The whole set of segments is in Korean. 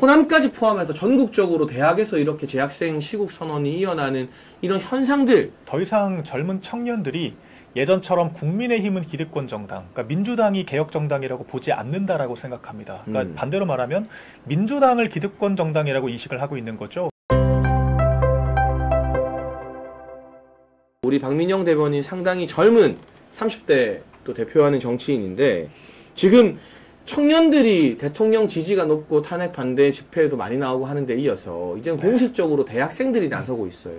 호남까지 포함해서 전국적으로 대학에서 이렇게 재학생 시국 선언이 이어나는 이런 현상들. 더 이상 젊은 청년들이 예전처럼 국민의힘은 기득권 정당, 그러니까 민주당이 개혁 정당이라고 보지 않는다라고 생각합니다. 그러니까 반대로 말하면 민주당을 기득권 정당이라고 인식을 하고 있는 거죠. 우리 박민영 대변인 상당히 젊은 30대 또 대표하는 정치인인데 지금 청년들이 대통령 지지가 높고 탄핵 반대 집회에도 많이 나오고 하는 데 이어서 이제는 공식적으로 대학생들이 나서고 있어요.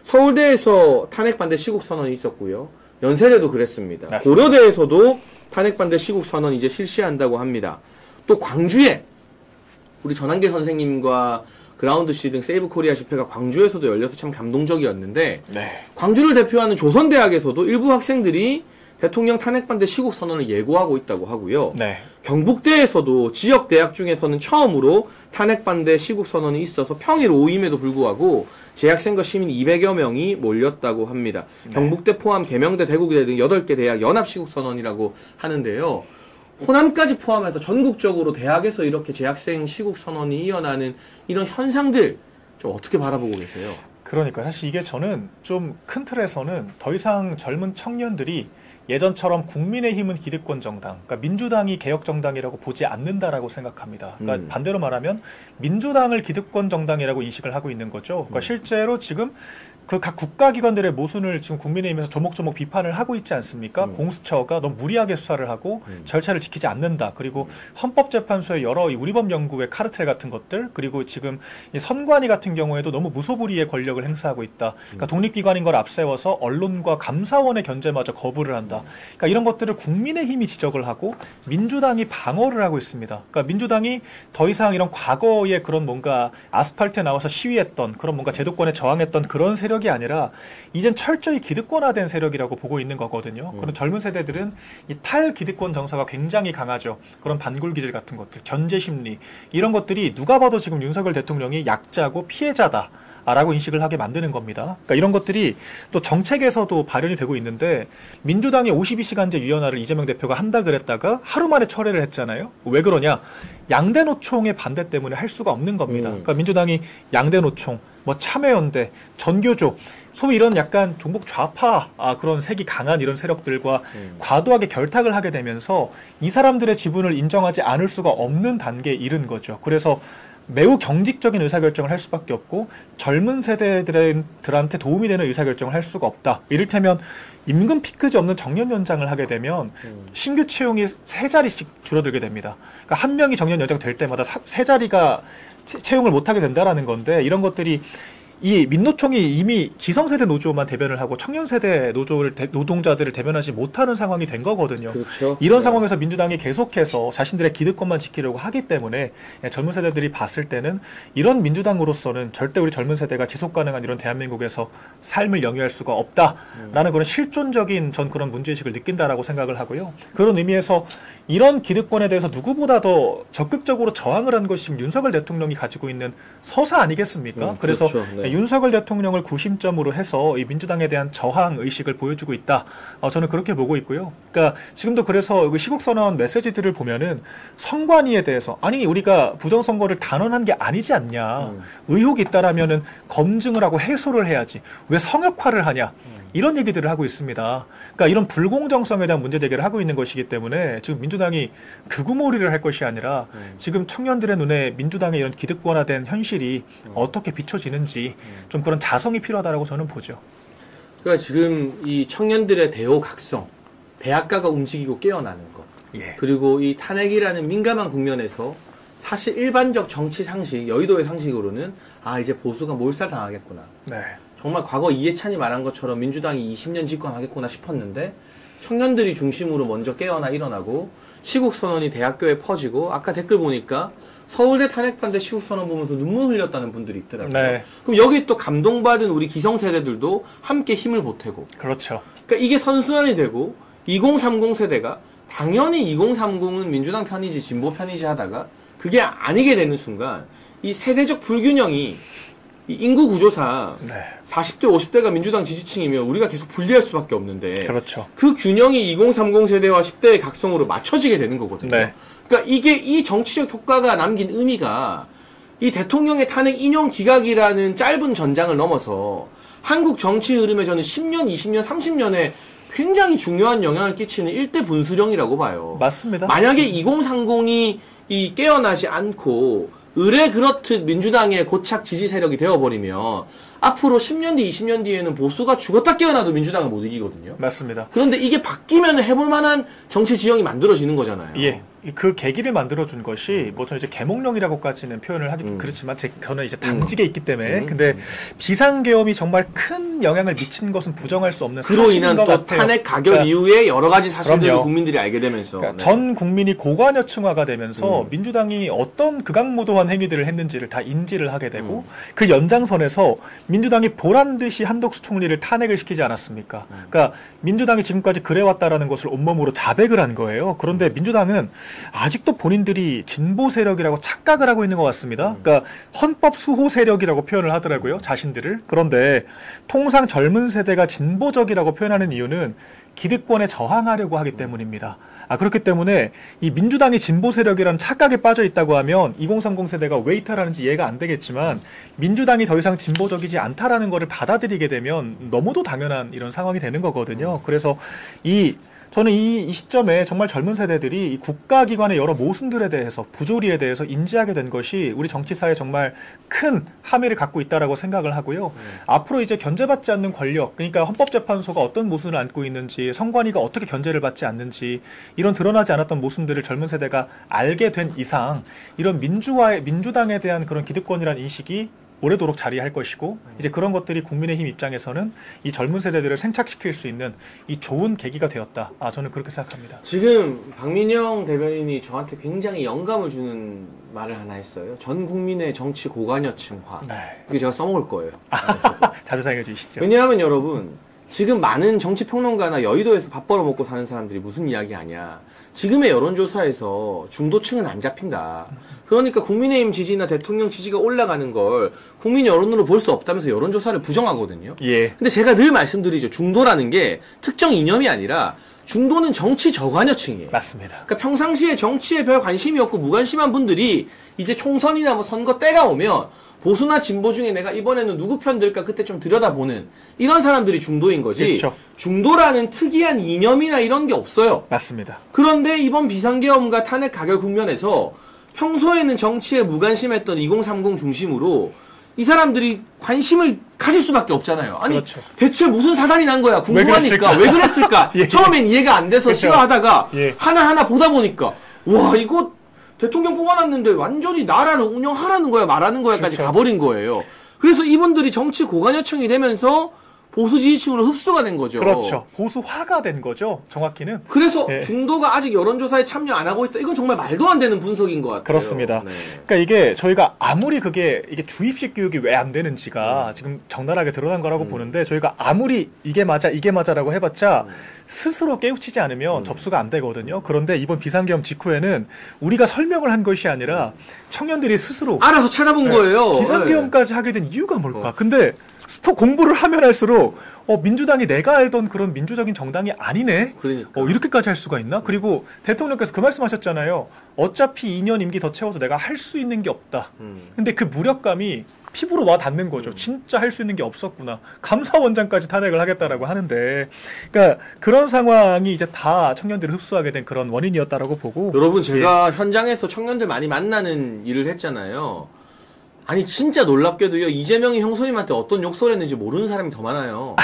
서울대에서 탄핵 반대 시국 선언이 있었고요. 연세대도 그랬습니다. 맞습니다. 고려대에서도 탄핵 반대 시국 선언 이제 실시한다고 합니다. 또 광주에 우리 전한계 선생님과 그라운드 C 등 세이브 코리아 집회가 광주에서도 열려서 참 감동적이었는데 광주를 대표하는 조선대학에서도 일부 학생들이 대통령 탄핵 반대 시국 선언을 예고하고 있다고 하고요. 경북대에서도 지역 대학 중에서는 처음으로 탄핵 반대 시국 선언이 있어서 평일 오임에도 불구하고 재학생과 시민 200여 명이 몰렸다고 합니다. 경북대 포함 계명대, 대구대 등 8개 대학 연합 시국 선언이라고 하는데요. 호남까지 포함해서 전국적으로 대학에서 이렇게 재학생 시국 선언이 이어나는 이런 현상들 좀 어떻게 바라보고 계세요? 그러니까 사실 이게 저는 좀 큰 틀에서는 더 이상 젊은 청년들이 예전처럼 국민의힘은 기득권 정당, 그러니까 민주당이 개혁 정당이라고 보지 않는다라고 생각합니다. 그러니까 반대로 말하면 민주당을 기득권 정당이라고 인식을 하고 있는 거죠. 그러니까 실제로 지금 그 각 국가기관들의 모순을 지금 국민의힘에서 조목조목 비판을 하고 있지 않습니까? 공수처가 너무 무리하게 수사를 하고 절차를 지키지 않는다. 그리고 헌법재판소의 여러 우리법 연구의 카르텔 같은 것들, 그리고 지금 이 선관위 같은 경우에도 너무 무소불위의 권력을 행사하고 있다. 그러니까 독립기관인 걸 앞세워서 언론과 감사원의 견제마저 거부를 한다. 그러니까 이런 것들을 국민의힘이 지적을 하고 민주당이 방어를 하고 있습니다. 그러니까 민주당이 더 이상 이런 과거의 그런 뭔가 아스팔트에 나와서 시위했던 그런 뭔가 제도권에 저항했던 그런 세력이 아니라 이젠 철저히 기득권화된 세력이라고 보고 있는 거거든요. 그런 젊은 세대들은 이 탈기득권 정서가 굉장히 강하죠. 그런 반골기질 같은 것들, 견제심리 이런 것들이 누가 봐도 지금 윤석열 대통령이 약자고 피해자다 라고 인식을 하게 만드는 겁니다. 그러니까 이런 것들이 또 정책에서도 발현이 되고 있는데 민주당이 52시간제 유연화를 이재명 대표가 한다 그랬다가 하루 만에 철회를 했잖아요. 왜 그러냐? 양대 노총의 반대 때문에 할 수가 없는 겁니다. 그러니까 민주당이 양대 노총, 뭐 참여연대, 전교조, 소위 이런 약간 종북 좌파 그런 색이 강한 이런 세력들과 과도하게 결탁을 하게 되면서 이 사람들의 지분을 인정하지 않을 수가 없는 단계에 이른 거죠. 그래서 매우 경직적인 의사결정을 할 수밖에 없고 젊은 세대들한테 도움이 되는 의사결정을 할 수가 없다. 이를테면 임금 피크제 없는 정년 연장을 하게 되면 신규 채용이 3자리씩 줄어들게 됩니다. 그러니까 한 명이 정년 연장 될 때마다 3자리가 채용을 못하게 된다라는 건데 이런 것들이 이 민노총이 이미 기성세대 노조만 대변을 하고 청년세대 노동자들을 대변하지 못하는 상황이 된 거거든요. 그렇죠. 이런 상황에서 민주당이 계속해서 자신들의 기득권만 지키려고 하기 때문에 젊은 세대들이 봤을 때는 이런 민주당으로서는 절대 우리 젊은 세대가 지속가능한 이런 대한민국에서 삶을 영위할 수가 없다라는 그런 실존적인 전 그런 문제의식을 느낀다라고 생각을 하고요. 그런 의미에서 이런 기득권에 대해서 누구보다 더 적극적으로 저항을 한 것이 윤석열 대통령이 가지고 있는 서사 아니겠습니까? 그래서 그렇죠. 윤석열 대통령을 구심점으로 해서 이 민주당에 대한 저항 의식을 보여주고 있다. 저는 그렇게 보고 있고요. 그러니까 지금도 그래서 시국선언 메시지들을 보면은 선관위에 대해서 아니 우리가 부정선거를 단언한 게 아니지 않냐. 의혹이 있다라면은 검증을 하고 해소를 해야지. 왜 성역화를 하냐. 이런 얘기들을 하고 있습니다. 그러니까 이런 불공정성에 대한 문제 제기를 하고 있는 것이기 때문에 지금 민주당이 극우몰이를 할 것이 아니라 지금 청년들의 눈에 민주당의 이런 기득권화된 현실이 어떻게 비춰지는지 좀 그런 자성이 필요하다고 저는 보죠. 그러니까 지금 이 청년들의 대호각성, 대학가가 움직이고 깨어나는 것, 그리고 이 탄핵이라는 민감한 국면에서 사실 일반적 정치 상식, 여의도의 상식으로는 이제 보수가 몰살당하겠구나. 정말 과거 이해찬이 말한 것처럼 민주당이 20년 집권하겠구나 싶었는데 청년들이 중심으로 먼저 깨어나 일어나고 시국선언이 대학교에 퍼지고 아까 댓글 보니까 서울대 탄핵 반대 시국선언 보면서 눈물 흘렸다는 분들이 있더라고요. 그럼 여기 또 감동받은 우리 기성세대들도 함께 힘을 보태고 그렇죠. 그러니까 이게 선순환이 되고 2030 세대가 당연히 2030은 민주당 편이지 진보 편이지 하다가 그게 아니게 되는 순간 이 세대적 불균형이 이 인구 구조상 40대, 50대가 민주당 지지층이면 우리가 계속 분리할 수밖에 없는데 그 균형이 2030 세대와 10대의 각성으로 맞춰지게 되는 거거든요. 그러니까 이게 이 정치적 효과가 남긴 의미가 이 대통령의 탄핵 인용 기각이라는 짧은 전장을 넘어서 한국 정치 흐름에 저는 10년, 20년, 30년에 굉장히 중요한 영향을 끼치는 일대 분수령이라고 봐요. 맞습니다. 만약에 2030이 이 깨어나지 않고 의뢰 그렇듯 민주당의 고착 지지 세력이 되어버리면 앞으로 10년 뒤, 20년 뒤에는 보수가 죽었다 깨어나도 민주당을 못 이기거든요. 맞습니다. 그런데 이게 바뀌면 해볼 만한 정치 지형이 만들어지는 거잖아요. 예. 그 계기를 만들어준 것이 뭐 저는 이제 계몽령이라고까지는 표현을 하기 그렇지만 저는 이제 당직에 있기 때문에 근데 비상계엄이 정말 큰 영향을 미친 것은 부정할 수 없는 그로 사실인 인한 것 또 같아요. 탄핵 가결 그러니까 이후에 여러 가지 사실들을 그럼요. 국민들이 알게 되면서 그러니까 전 국민이 고관여층화가 되면서 민주당이 어떤 극악무도한 행위들을 했는지를 다 인지를 하게 되고 그 연장선에서 민주당이 보란듯이 한덕수 총리를 탄핵을 시키지 않았습니까? 그러니까 민주당이 지금까지 그래왔다라는 것을 온몸으로 자백을 한 거예요. 그런데 민주당은 아직도 본인들이 진보 세력이라고 착각을 하고 있는 것 같습니다. 그러니까 헌법 수호 세력이라고 표현을 하더라고요. 자신들을. 그런데 통상 젊은 세대가 진보적이라고 표현하는 이유는 기득권에 저항하려고 하기 때문입니다. 그렇기 때문에 이 민주당이 진보 세력이라는 착각에 빠져 있다고 하면 2030 세대가 왜 이탈하는지 이해가 안 되겠지만 민주당이 더 이상 진보적이지 않다라는 것을 받아들이게 되면 너무도 당연한 이런 상황이 되는 거거든요. 그래서 저는 이 시점에 정말 젊은 세대들이 이 국가기관의 여러 모순들에 대해서 부조리에 대해서 인지하게 된 것이 우리 정치사에 정말 큰 함의를 갖고 있다라고 생각을 하고요. 앞으로 이제 견제받지 않는 권력, 그러니까 헌법재판소가 어떤 모순을 안고 있는지, 선관위가 어떻게 견제를 받지 않는지 이런 드러나지 않았던 모순들을 젊은 세대가 알게 된 이상 이런 민주당에 대한 그런 기득권이라는 인식이 오래도록 자리할 것이고 이제 그런 것들이 국민의힘 입장에서는 이 젊은 세대들을 생착시킬 수 있는 이 좋은 계기가 되었다. 저는 그렇게 생각합니다. 지금 박민영 대변인이 저한테 굉장히 영감을 주는 말을 하나 했어요. 전 국민의 정치 고관여층화. 네. 이게 제가 써먹을 거예요. 자주 사용해 주시죠. 왜냐하면 여러분 지금 많은 정치평론가나 여의도에서 밥 벌어먹고 사는 사람들이 무슨 이야기 하냐. 지금의 여론조사에서 중도층은 안 잡힌다. 그러니까 국민의힘 지지나 대통령 지지가 올라가는 걸 국민 여론으로 볼 수 없다면서 여론조사를 부정하거든요. 예. 근데 제가 늘 말씀드리죠. 중도라는 게 특정 이념이 아니라 중도는 정치 저관여층이에요. 맞습니다. 그러니까 평상시에 정치에 별 관심이 없고 무관심한 분들이 이제 총선이나 뭐 선거 때가 오면 보수나 진보 중에 내가 이번에는 누구 편 들까 그때 좀 들여다보는 이런 사람들이 중도인 거지. 그렇죠. 중도라는 특이한 이념이나 이런 게 없어요. 맞습니다. 그런데 이번 비상계엄과 탄핵 가결 국면에서 평소에는 정치에 무관심했던 2030 중심으로 이 사람들이 관심을 가질 수밖에 없잖아요. 아니 그렇죠. 대체 무슨 사단이 난 거야? 궁금하니까 왜 그랬을까? 예. 처음엔 이해가 안 돼서 그렇죠. 싫어하다가 예. 하나하나 보다 보니까 와 이거 대통령 뽑아놨는데 완전히 나라를 운영하라는 거야 말하는 거야까지 그렇죠. 가버린 거예요. 그래서 이분들이 정치 고관여층이 되면서 보수 지지층으로 흡수가 된 거죠. 그렇죠. 보수화가 된 거죠. 정확히는. 그래서 예. 중도가 아직 여론조사에 참여 안 하고 있다. 이건 정말 말도 안 되는 분석인 것 같아요. 그렇습니다. 네. 그러니까 이게 저희가 아무리 이게 주입식 교육이 왜 안 되는지가 지금 적나라하게 드러난 거라고 보는데 저희가 아무리 이게 맞아라고 해봤자 스스로 깨우치지 않으면 접수가 안 되거든요. 그런데 이번 비상계엄 직후에는 우리가 설명을 한 것이 아니라 청년들이 스스로 알아서 찾아본 거예요. 비상계엄까지 하게 된 이유가 뭘까? 근데 공부를 하면 할수록 민주당이 내가 알던 그런 민주적인 정당이 아니네. 그러니까. 이렇게까지 할 수가 있나? 그리고 대통령께서 그 말씀하셨잖아요. 어차피 2년 임기 더 채워도 내가 할 수 있는 게 없다. 근데 그 무력감이 피부로 와 닿는 거죠. 진짜 할 수 있는 게 없었구나. 감사원장까지 탄핵을 하겠다라고 하는데, 그러니까 그런 상황이 이제 다 청년들을 흡수하게 된 그런 원인이었다라고 보고. 여러분 제가 현장에서 청년들 많이 만나는 일을 했잖아요. 아니 진짜 놀랍게도요. 이재명이 형수님한테 어떤 욕설을 했는지 모르는 사람이 더 많아요.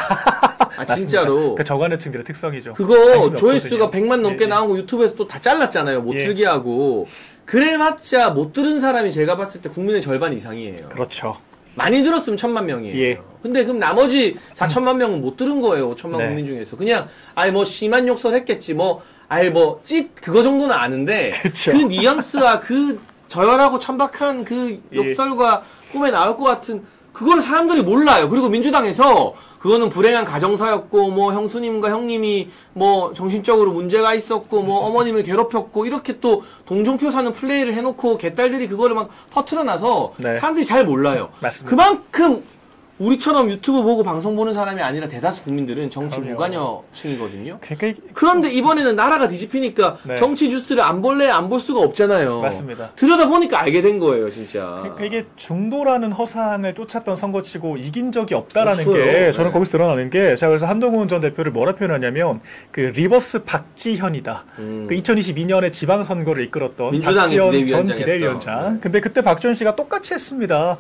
진짜로. 그 저간여층들의 특성이죠. 그거 조회수가 100만 넘게 예. 나오고 유튜브에서 또 다 잘랐잖아요. 못 예. 들게 하고. 그래봤자 못 들은 사람이 제가 봤을 때 국민의 절반 이상이에요. 그렇죠. 많이 들었으면 1000만 명이에요. 예. 근데 그럼 나머지 4000만 명은 못 들은 거예요. 5천만 네. 국민 중에서. 그냥 뭐 심한 욕설 했겠지. 그거 정도는 아는데 그쵸. 그 뉘앙스와 그 저열하고 천박한 그 예. 욕설과 꿈에 나올 것 같은 그걸 사람들이 몰라요. 그리고 민주당에서 그거는 불행한 가정사였고 뭐 형수님과 형님이 뭐 정신적으로 문제가 있었고 뭐 어머님을 괴롭혔고 이렇게 또 동정표 사는 플레이를 해놓고 개딸들이 그거를 막 퍼트려놔서 네. 사람들이 잘 몰라요. 맞습니다. 그만큼 우리처럼 유튜브 보고 방송 보는 사람이 아니라 대다수 국민들은 정치 그럼요. 무관여층이거든요. 그러니까 그런데 이번에는 나라가 뒤집히니까 네. 정치 뉴스를 안 볼래 안 볼 수가 없잖아요. 맞습니다. 들여다보니까 알게 된 거예요, 진짜. 그러니까 이게 중도라는 허상을 쫓았던 선거치고 이긴 적이 없다라는 없어요. 게 저는 네. 거기서 드러나는 게 제가 그래서 한동훈 전 대표를 뭐라 표현하냐면 그 리버스 박지현이다. 그 2022년에 지방선거를 이끌었던 민주당의 박지현 전 비대위원장이었던. 비대위원장. 네. 근데 그때 박지원 씨가 똑같이 했습니다.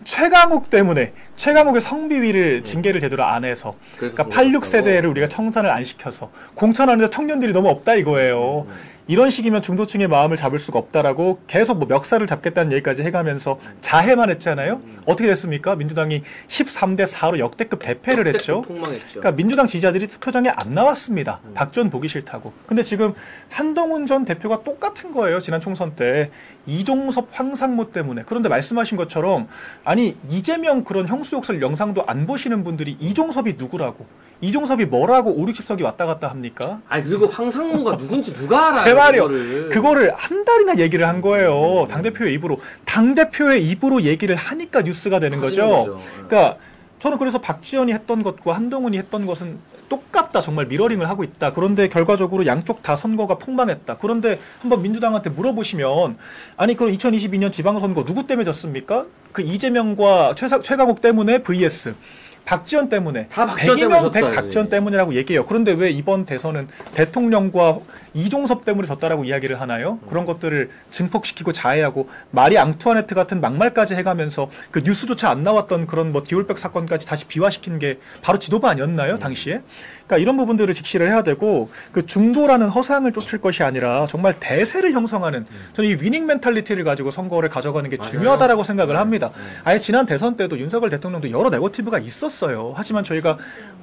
최강욱 때문에 최강욱의 성비위를 징계를 제대로 안 해서 그러니까 86세대를 우리가 청산을 안 시켜서 공천하는데 청년들이 너무 없다 이거예요. 이런 식이면 중도층의 마음을 잡을 수가 없다라고 계속 뭐 멱살을 잡겠다는 얘기까지 해가면서 자해만 했잖아요. 어떻게 됐습니까? 민주당이 13대 4로 역대급 대패를 했죠. 폭망했죠. 그러니까 민주당 지지자들이 투표장에 안 나왔습니다. 박지원 보기 싫다고. 근데 지금 한동훈 전 대표가 똑같은 거예요. 지난 총선 때 이종섭 황상무 때문에. 그런데 말씀하신 것처럼 아니 이재명 그런 형수욕설 영상도 안 보시는 분들이 이종섭이 누구라고, 이종섭이 뭐라고 5, 60석이 왔다 갔다 합니까? 아니 그리고 황상무가 누군지 누가 알아요? 제 말이요. 그거를 한 달이나 얘기를 한 거예요. 당대표의 입으로. 당대표의 입으로 얘기를 하니까 뉴스가 되는 거죠. 그러니까 저는 그래서 박지원이 했던 것과 한동훈이 했던 것은 똑같다. 정말 미러링을 하고 있다. 그런데 결과적으로 양쪽 다 선거가 폭망했다. 그런데 한번 민주당한테 물어보시면 아니 그럼 2022년 지방선거 누구 때문에 졌습니까? 그 이재명과 최강욱 때문에 vs 박지원 때문에 다 박지원 때문에 100이면 100 졌다, 박지원 때문이라고 얘기해요. 그런데 왜 이번 대선은 대통령과 이종섭 때문에 졌다라고 이야기를 하나요? 그런 것들을 증폭시키고 자해하고 마리 앙투아네트 같은 막말까지 해가면서 그 뉴스조차 안 나왔던 그런 뭐 디올백 사건까지 다시 비화시킨 게 바로 지도부 아니었나요? 당시에? 그러니까 이런 부분들을 직시를 해야 되고 그 중도라는 허상을 쫓을 것이 아니라 정말 대세를 형성하는 저는 이 위닝 멘탈리티를 가지고 선거를 가져가는 게 맞아요. 중요하다라고 생각을 합니다. 아예 지난 대선 때도 윤석열 대통령도 여러 네거티브가 있었어요. 하지만 저희가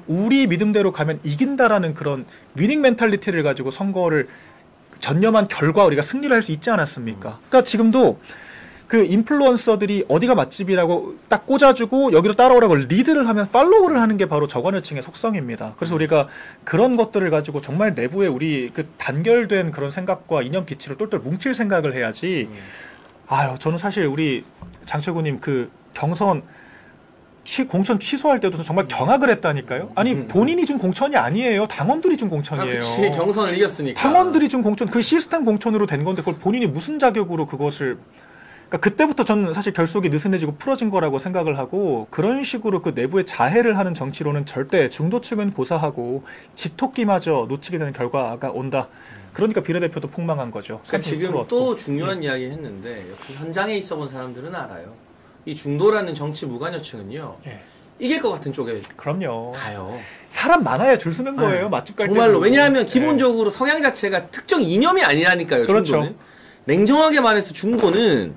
우리 믿음대로 가면 이긴다라는 그런 위닝 멘탈리티를 가지고 선거를 전념한 결과 우리가 승리를 할 수 있지 않았습니까? 그러니까 지금도 그 인플루언서들이 어디가 맛집이라고 딱 꽂아주고 여기로 따라오라고 리드를 하면 팔로우를 하는 게 바로 저관여층의 속성입니다. 그래서 우리가 그런 것들을 가지고 정말 내부에 우리 그 단결된 그런 생각과 이념 기치로 똘똘 뭉칠 생각을 해야지. 아유, 저는 사실 우리 장철구님 그 경선 공천 취소할 때도 정말 경악을 했다니까요. 아니 본인이 준 공천이 아니에요. 당원들이 준 공천이에요. 그치, 경선을 이겼으니까. 당원들이 준 공천, 그 시스템 공천으로 된 건데 그걸 본인이 무슨 자격으로 그것을. 그러니까 그때부터 저는 사실 결속이 느슨해지고 풀어진 거라고 생각을 하고 그런 식으로 그 내부에 자해를 하는 정치로는 절대 중도층은 고사하고 집토끼마저 놓치게 되는 결과가 온다. 그러니까 비례대표도 폭망한 거죠. 그러니까 지금 또 풀어왔고. 중요한 이야기 했는데 역시 현장에 있어 본 사람들은 알아요. 이 중도라는 정치 무관여층은요. 예. 이길 것 같은 쪽에 그럼요. 가요. 사람 많아야 줄 서는 거예요. 네. 맛집 갈 때. 정말로. 왜냐하면 기본적으로 성향 자체가 특정 이념이 아니라니까요. 그렇죠. 중도는. 냉정하게 말해서 중도는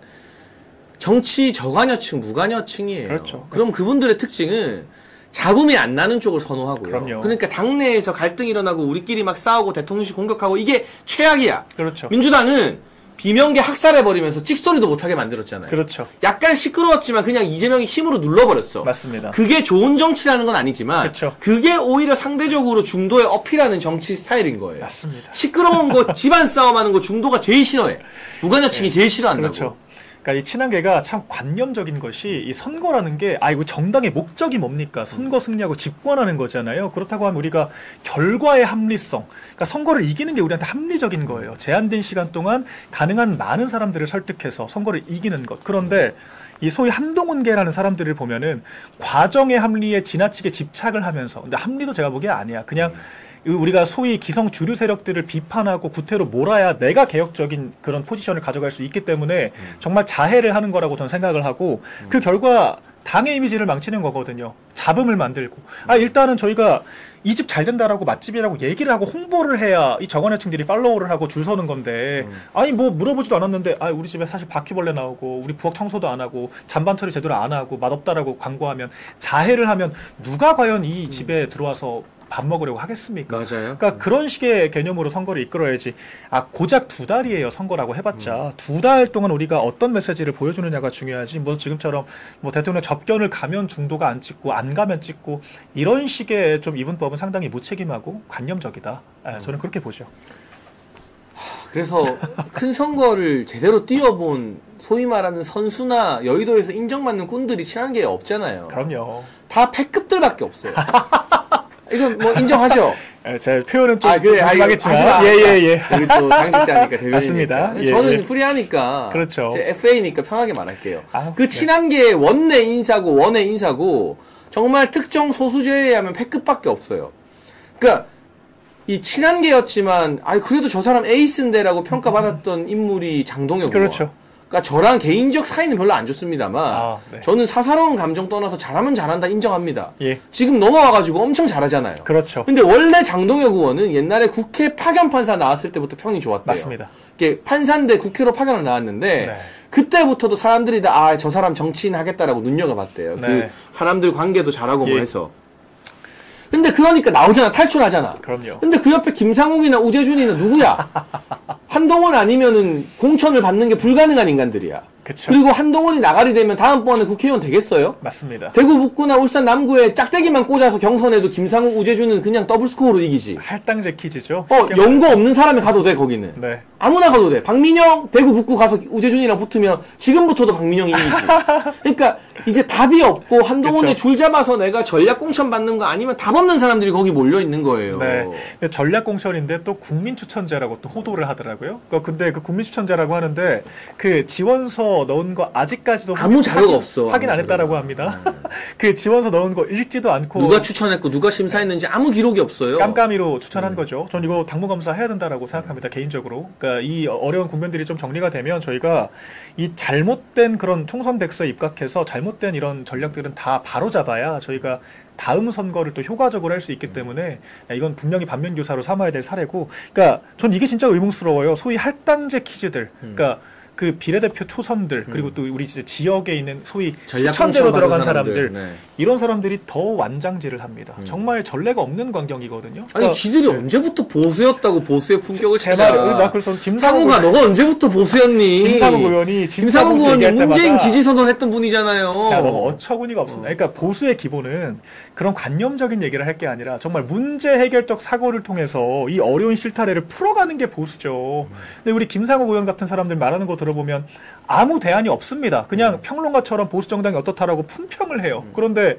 정치 저관여층, 무관여층이에요. 그렇죠. 그럼 그분들의 특징은 잡음이 안 나는 쪽을 선호하고요. 그럼요. 그러니까 당내에서 갈등이 일어나고 우리끼리 막 싸우고 대통령실 공격하고 이게 최악이야. 그렇죠. 민주당은 비명계 학살해버리면서 찍소리도 못하게 만들었잖아요. 그렇죠. 약간 시끄러웠지만 그냥 이재명이 힘으로 눌러버렸어. 맞습니다. 그게 좋은 정치라는 건 아니지만 그렇죠. 그게 오히려 상대적으로 중도에 어필하는 정치 스타일인 거예요. 맞습니다. 시끄러운 거 집안 싸움하는 거 중도가 제일 싫어해. 무관여층이 제일 싫어한다고. 그렇죠. 그러니까 이 친한계가 참 관념적인 것이 이 선거라는 게 이거 정당의 목적이 뭡니까? 선거 승리하고 집권하는 거잖아요. 그렇다고 하면 우리가 결과의 합리성, 그러니까 선거를 이기는 게 우리한테 합리적인 거예요. 제한된 시간 동안 가능한 많은 사람들을 설득해서 선거를 이기는 것. 그런데 이 소위 한동훈계라는 사람들을 보면은 과정의 합리에 지나치게 집착을 하면서, 근데 합리도 제가 보기에 아니야. 그냥 우리가 소위 기성 주류 세력들을 비판하고 구태로 몰아야 내가 개혁적인 그런 포지션을 가져갈 수 있기 때문에 정말 자해를 하는 거라고 저는 생각을 하고 그 결과 당의 이미지를 망치는 거거든요. 잡음을 만들고. 일단은 저희가 이 집 잘 된다라고 맛집이라고 얘기를 하고 홍보를 해야 이 저관여층들이 팔로우를 하고 줄 서는 건데 아니 뭐 물어보지도 않았는데 우리 집에 사실 바퀴벌레 나오고 우리 부엌 청소도 안 하고 잔반 처리 제대로 안 하고 맛없다라고 광고하면 자해를 하면 누가 과연 이 집에 들어와서 밥 먹으려고 하겠습니까? 맞아요. 그러니까 그런 식의 개념으로 선거를 이끌어야지. 고작 2달이에요. 선거라고 해봤자 2달 동안 우리가 어떤 메시지를 보여주느냐가 중요하지. 뭐 지금처럼 뭐 대통령 접견을 가면 중도가 안 찍고 안 가면 찍고 이런 식의 좀 이분법은 상당히 무책임하고 관념적이다. 저는 그렇게 보죠. 그래서 큰 선거를 제대로 뛰어본 소위 말하는 선수나 여의도에서 인정받는 꾼들이 친한계에 없잖아요. 그럼요. 다 패급들밖에 없어요. 이건 뭐 인정하죠? 제 표현은 좀 그래, 조심하겠지만 예. 여기 또 당직자니까 대변이니까. 맞습니다. 저는 예. 프리하니까 그렇죠. 제 FA니까 편하게 말할게요. 그 네. 친한계의 원내 인사고 정말 특정 소수 제외하면 패급밖에 없어요. 그러니까 이 친한계였지만 그래도 저 사람 에이스인데라고 평가받았던 인물이 장동혁 의원. 그렇죠. 그러니까 저랑 개인적 사이는 별로 안 좋습니다만 네. 저는 사사로운 감정 떠나서 잘하면 잘한다 인정합니다. 예. 지금 넘어와가지고 엄청 잘하잖아요. 그렇죠. 근데 원래 장동혁 의원은 옛날에 국회 파견 판사 나왔을 때부터 평이 좋았대요. 맞습니다. 이게 판사인데 국회로 파견을 나왔는데 네. 그때부터도 사람들이 다 저 사람 정치인 하겠다라고 눈여겨봤대요. 네. 그 사람들 관계도 잘하고 뭐 예. 해서. 근데 그러니까 나오잖아. 탈출하잖아. 그럼요. 근데 그 옆에 김상욱이나 우재준이는 누구야? 한동훈 아니면은 공천을 받는 게 불가능한 인간들이야. 그쵸. 그리고 한동훈이 나가리 되면 다음번에 국회의원 되겠어요? 맞습니다. 대구 북구나 울산 남구에 짝대기만 꽂아서 경선해도 김상욱, 우재준은 그냥 더블 스코어로 이기지. 할당제 퀴즈죠. 연고 없는 사람이 가도 돼, 거기는. 네. 아무나 가도 돼. 박민영, 대구 북구 가서 우재준이랑 붙으면 지금부터도 박민영이 이기지. 그러니까 이제 답이 없고 한동훈에 줄 잡아서 내가 전략 공천 받는 거 아니면 답 없는 사람들이 거기 몰려 있는 거예요. 네. 전략 공천인데 또 국민 추천제라고 또 호도를 하더라고요. 근데 그 국민 추천제라고 하는데 그 지원서 넣은 거 아직까지도 아무 자료가 없어. 확인 안 했다라고 합니다. 그 지원서 넣은 거 읽지도 않고 누가 추천했고 누가 심사했는지 아무 기록이 없어요. 깜깜이로 추천한 거죠. 전 이거 당무검사 해야 된다라고 생각합니다. 개인적으로. 그러니까 이 어려운 국면들이 좀 정리가 되면 저희가 이 잘못된 그런 총선 백서에 입각해서 잘못된 이런 전략들은 다 바로잡아야 저희가 다음 선거를 또 효과적으로 할 수 있기 때문에 이건 분명히 반면교사로 삼아야 될 사례고, 그러니까 전 이게 진짜 의문스러워요. 소위 할당제 퀴즈들, 그러니까 그 비례대표 초선들 그리고 또 우리 지역에 있는 소위 추천제로 들어간 사람들 네. 이런 사람들이 더 완장질을 합니다. 정말 전례가 없는 광경이거든요. 아니 지들이 언제부터 보수였다고 보수의 품격을 찾아. 나 그래서 상우가 너가 언제부터 보수였니? 김상욱 의원이 문재인 지지 선언했던 분이잖아요. 너무 어처구니가 없습니다. 그러니까 보수의 기본은 그런 관념적인 얘기를 할 게 아니라 정말 문제 해결적 사고를 통해서 이 어려운 실타래를 풀어가는 게 보수죠. 근데 우리 김상욱 의원 같은 사람들 말하는 거 들어보면 아무 대안이 없습니다. 그냥 평론가처럼 보수 정당이 어떻다라고 품평을 해요. 그런데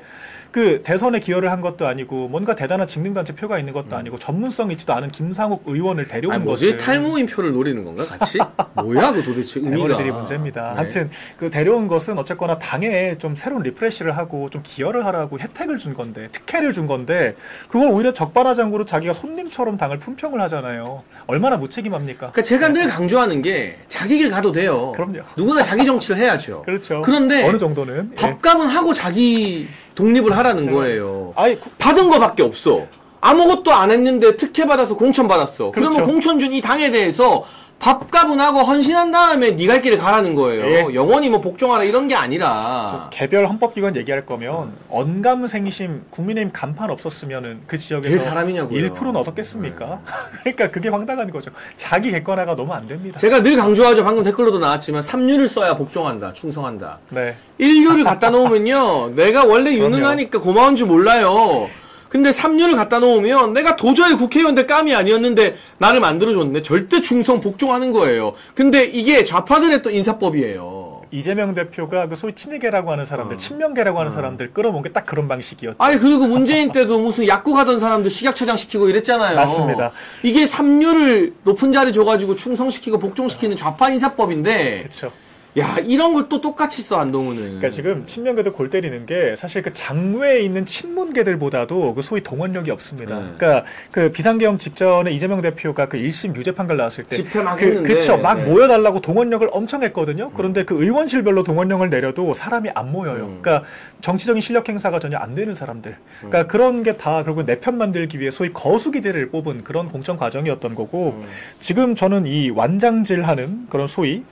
그 대선에 기여를 한 것도 아니고 뭔가 대단한 직능단체 표가 있는 것도 아니고 전문성 있지도 않은 김상욱 의원을 데려온 것을 탈모인 표를 노리는 건가 같이? 뭐야 그 도대체 의미가. 대머리들이 문제입니다. 네. 아무튼 그 데려온 것은 어쨌거나 당에 좀 새로운 리프레시를 하고 좀 기여를 하라고 혜택을 준 건데 특혜를 준 건데 그걸 오히려 적반하장구로 자기가 손님처럼 당을 품평을 하잖아요. 얼마나 무책임합니까? 그러니까 제가 늘 강조하는 게 자기 길 가도 돼요. 그럼요. 누구나 자기 정치를 해야죠. 그렇죠. 그런데 어느 정도는 밥값은 하고 자기 독립을 하라는 거예요. 아니, 받은 거밖에 없어. 아무것도 안 했는데 특혜 받아서 공천 받았어. 그렇죠. 그러면 공천 준 이 당에 대해서 밥값은 하고 헌신한 다음에 네 갈 길을 가라는 거예요. 예. 영원히 뭐 복종하라 이런 게 아니라. 개별 헌법기관 얘기할 거면 언감생심 국민의힘 간판 없었으면은 그 지역에서 될 사람이냐고요. 1%는 얻었겠습니까? 그러니까 그게 황당한 거죠. 자기 객관화가 너무 안 됩니다. 제가 늘 강조하죠. 방금 댓글로도 나왔지만 3류를 써야 복종한다. 충성한다. 네. 1류를 갖다 놓으면요. 내가 원래 유능하니까 고마운 줄 몰라요. 근데 3류를 갖다 놓으면 내가 도저히 국회의원 될 감이 아니었는데 나를 만들어줬네. 절대 충성 복종하는 거예요. 근데 이게 좌파들의 또 인사법이에요. 이재명 대표가 그 소위 친이계라고 하는 사람들, 친명계라고 하는 사람들 끌어모은 게 딱 그런 방식이었죠. 아니 그리고 문재인 때도 무슨 약국 하던 사람들 식약처장 시키고 이랬잖아요. 맞습니다. 이게 3류를 높은 자리 줘가지고 충성시키고 복종시키는 좌파 인사법인데 그렇죠. 야 이런 걸 또 똑같이 써 한동훈은. 그러니까 지금 친명계들 골 때리는 게 사실 그 장외에 있는 친문계들보다도 그 소위 동원력이 없습니다. 그러니까 그 비상계엄 직전에 이재명 대표가 그 1심 유죄 판결 나왔을 때 집회 막 했는데 그쵸 막 모여달라고 동원력을 엄청 했거든요. 그런데 그 의원실별로 동원령을 내려도 사람이 안 모여요. 그러니까 정치적인 실력 행사가 전혀 안 되는 사람들. 그러니까 그런 게 다 결국 내 편 만들기 위해 소위 거수기들을 뽑은 그런 공천 과정이었던 거고 지금 저는 이 완장질하는 그런 소위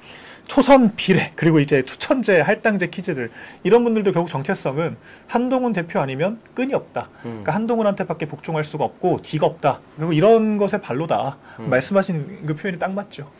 초선 비례 그리고 이제 추천제 할당제 퀴즈들 이런 분들도 결국 정체성은 한동훈 대표 아니면 끈이 없다. 그러니까 한동훈한테밖에 복종할 수가 없고 뒤가 없다. 그리고 이런 것의 발로다. 말씀하신 그 표현이 딱 맞죠.